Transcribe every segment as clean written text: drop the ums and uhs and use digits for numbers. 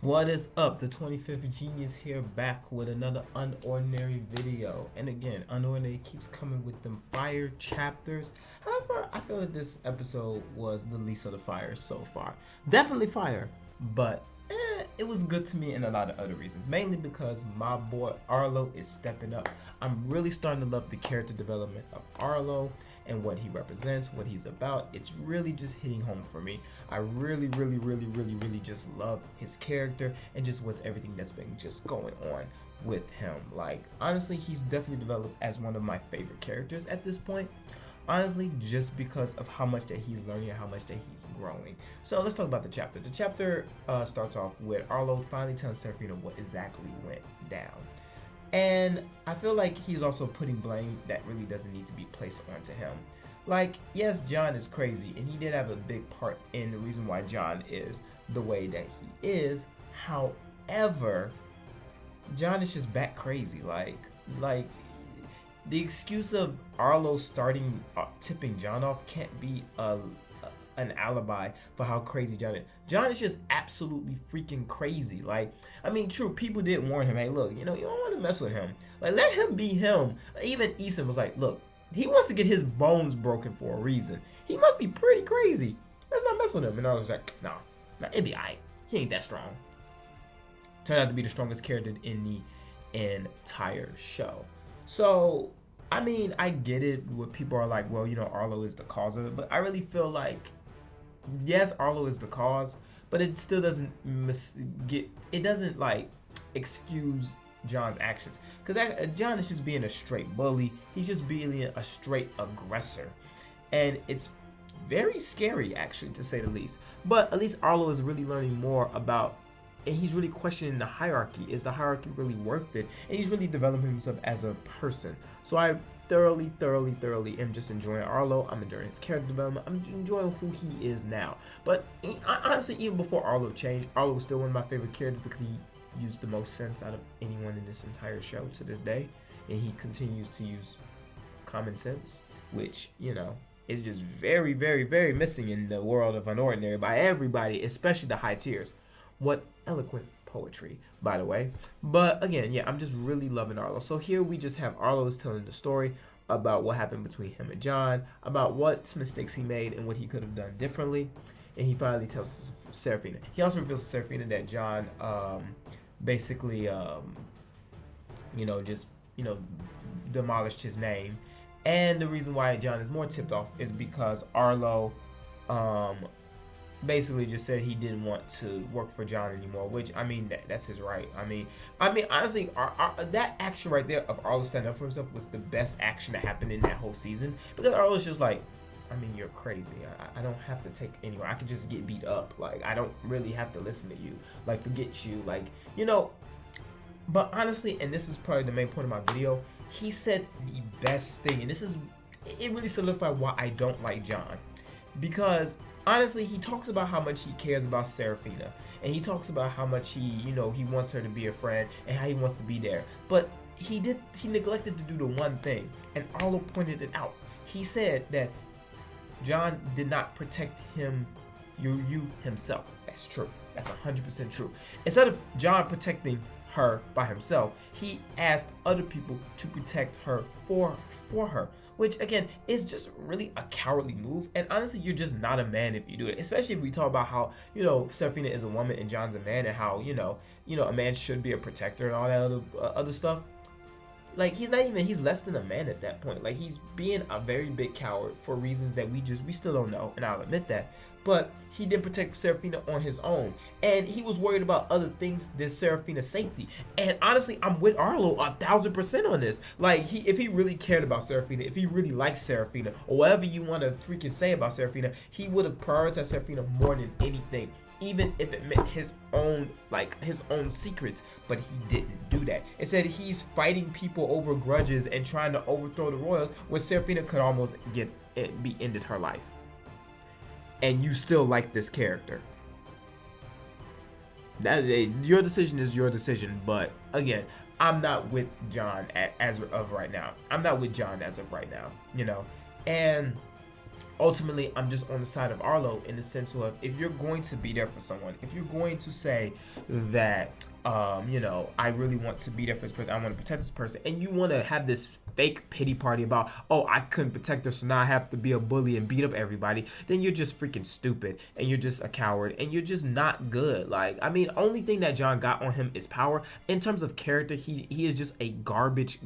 What is up? The 25th Genius here, back with another unordinary video. And again, unordinary keeps coming with them fire chapters. However, I feel that this episode was the least of the fires so far. Definitely fire, but it was good to me in a lot of other reasons. Mainly because my boy Arlo is stepping up. I'm really starting to love the character development of Arlo and what he represents, what he's about. It's really just hitting home for me. I really just love his character and just what's everything that's been just going on with him. Like, honestly, he's definitely developed as one of my favorite characters at this point. Honestly, just because of how much that he's learning and how much that he's growing. So let's talk about the chapter. The chapter starts off with Arlo finally telling Serafina what exactly went down. And I feel like he's also putting blame that really doesn't need to be placed onto him. Like, yes, John is crazy, and he did have a big part in the reason why John is the way that he is. However, John is just back crazy. Like the excuse of Arlo starting tipping John off can't be an alibi for how crazy John is. John is just absolutely freaking crazy. Like, I mean, true, people did warn him, hey, look, you don't want to mess with him. Like, let him be him. Even Eason was like, look, he wants to get his bones broken for a reason. He must be pretty crazy. Let's not mess with him. And I was like, nah, it'd be alright. He ain't that strong. Turned out to be the strongest character in the entire show. So, I mean, I get it where people are like, well, Arlo is the cause of it. But I really feel like, yes, Arlo is the cause, but it still doesn't like excuse John's actions, because John is just being a straight bully. He's just being a straight aggressor, and it's very scary, actually, to say the least. But at least Arlo is really learning more about, and he's really questioning the hierarchy. Is the hierarchy really worth it? And he's really developing himself as a person. So I thoroughly am just enjoying Arlo. I'm enjoying his character development. I'm enjoying who he is now. But honestly, even before Arlo changed, Arlo was still one of my favorite characters because he used the most sense out of anyone in this entire show to this day. And he continues to use common sense, which, is just very missing in the world of Unordinary by everybody, especially the high tiers. What eloquent poetry, by the way. But again, yeah, I'm just really loving Arlo. So here we just have Arlo is telling the story about what happened between him and John, about what mistakes he made and what he could have done differently. And he finally tells Serafina. He also reveals to Serafina that John basically demolished his name. And the reason why John is more tipped off is because Arlo basically just said he didn't want to work for John anymore, which, I mean, that's his right. I mean, honestly, that action right there of Arlo standing up for himself was the best action that happened in that whole season, because Arlo's just like, I mean, you're crazy. I don't have to take anywhere. I can just get beat up. Like, I don't really have to listen to you. Like, forget you. Like, But honestly, and this is probably the main point of my video, he said the best thing, and it really solidified why I don't like John. Because honestly, he talks about how much he cares about Serafina, and he talks about how much he wants her to be a friend and how he wants to be there. But he neglected to do the one thing, and Arlo pointed it out. He said that John did not protect you himself. That's true. That's 100% true. Instead of John protecting her by himself, he asked other people to protect her for her, which again is just really a cowardly move. And honestly, you're just not a man if you do it, especially if we talk about how Serafina is a woman and John's a man, and how a man should be a protector and all that other stuff. Like, he's less than a man at that point. Like, he's being a very big coward for reasons that we still don't know, and I'll admit that. But he did protect Serafina on his own, and he was worried about other things than Serafina's safety. And honestly, I'm with Arlo 1,000% on this. Like, if he really cared about Serafina, if he really liked Serafina, or whatever you want to freaking say about Serafina, he would have prioritized Serafina more than anything, even if it meant his own secrets. But he didn't do that. Instead, he's fighting people over grudges and trying to overthrow the royals, when Serafina could almost be ended her life. And you still like this character. Your decision is your decision, but again, I'm not with John as of right now. I'm not with John as of right now, And ultimately, I'm just on the side of Arlo in the sense of, if you're going to be there for someone, if you're going to say that, I really want to be there for this person, I want to protect this person, and you want to have this fake pity party about, oh, I couldn't protect her, so now I have to be a bully and beat up everybody, then you're just freaking stupid, and you're just a coward, and you're just not good. Like, I mean, only thing that John got on him is power. In terms of character, he is just a garbage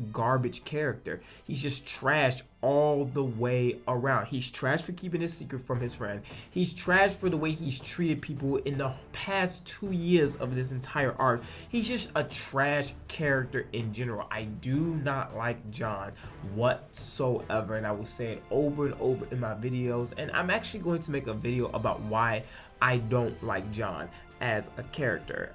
character. He's just trash all the way around. He's trash for keeping his secret from his friend. He's trash for the way he's treated people in the past 2 years of this entire arc. He's just a trash character in general. I do not like John whatsoever, and I will say it over and over in my videos, and I'm actually going to make a video about why I don't like John as a character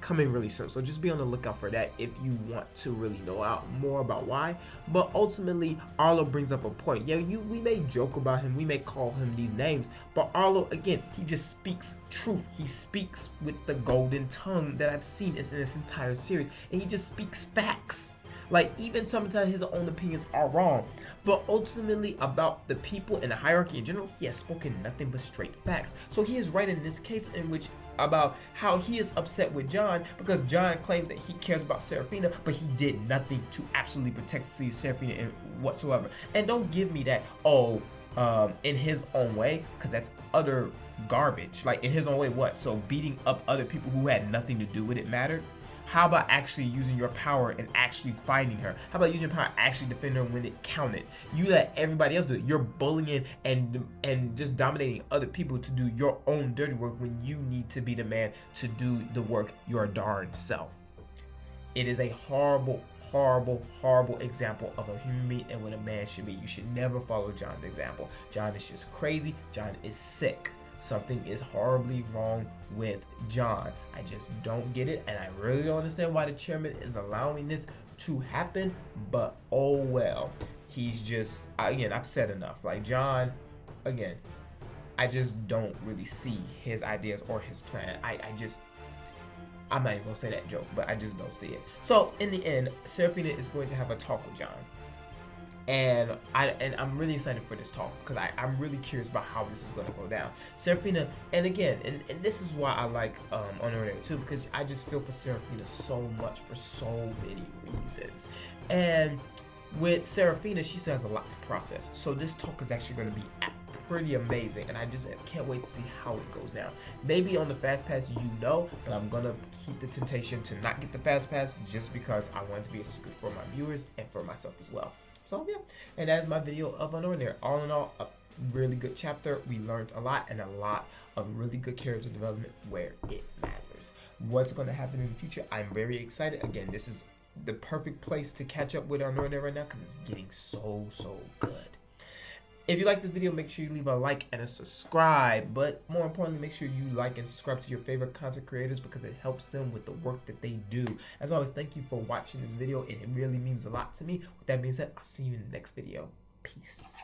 coming really soon, so just be on the lookout for that if you want to really know out more about why. But ultimately, Arlo brings up a point. Yeah, we may joke about him, we may call him these names, but Arlo, again, he just speaks truth. He speaks with the golden tongue that I've seen in this entire series, and he just speaks facts. Like, even sometimes his own opinions are wrong, but ultimately about the people and the hierarchy in general, he has spoken nothing but straight facts. So he is right in this case in which about how he is upset with John because John claims that he cares about Serafina, but he did nothing to absolutely protect Serafina whatsoever. And don't give me that, in his own way, because that's utter garbage. Like, in his own way, what? So beating up other people who had nothing to do with it mattered? How about actually using your power and actually fighting her? How about using your power and actually defending her when it counted? You let everybody else do it. You're bullying and just dominating other people to do your own dirty work when you need to be the man to do the work your darn self. It is a horrible, horrible, horrible example of a human being and what a man should be. You should never follow John's example. John is just crazy. John is sick. Something is horribly wrong with John. I just don't get it, and I really don't understand why the chairman is allowing this to happen, but oh well. He's just, again, I've said enough. Like, John, again, I just don't really see his ideas or his plan. I'm not even gonna say that joke, but I just don't see it. So in the end, Serafina is going to have a talk with John. And I'm really excited for this talk because I'm really curious about how this is going to go down. Serafina, and again, and this is why I like Honoria too, because I just feel for Serafina so much for so many reasons. And with Serafina, she still has a lot to process. So this talk is actually going to be pretty amazing, and I just can't wait to see how it goes down. Maybe on the fast pass, but I'm gonna keep the temptation to not get the fast pass just because I want it to be a secret for my viewers and for myself as well. So yeah, and that is my video of Honoria. All in all, a really good chapter. We learned a lot and a lot of really good character development where it matters. What's going to happen in the future? I'm very excited. Again, this is the perfect place to catch up with Honoria right now because it's getting so good. If you like this video, make sure you leave a like and a subscribe. But more importantly, make sure you like and subscribe to your favorite content creators because it helps them with the work that they do. As always, thank you for watching this video, and it really means a lot to me. With that being said, I'll see you in the next video. Peace.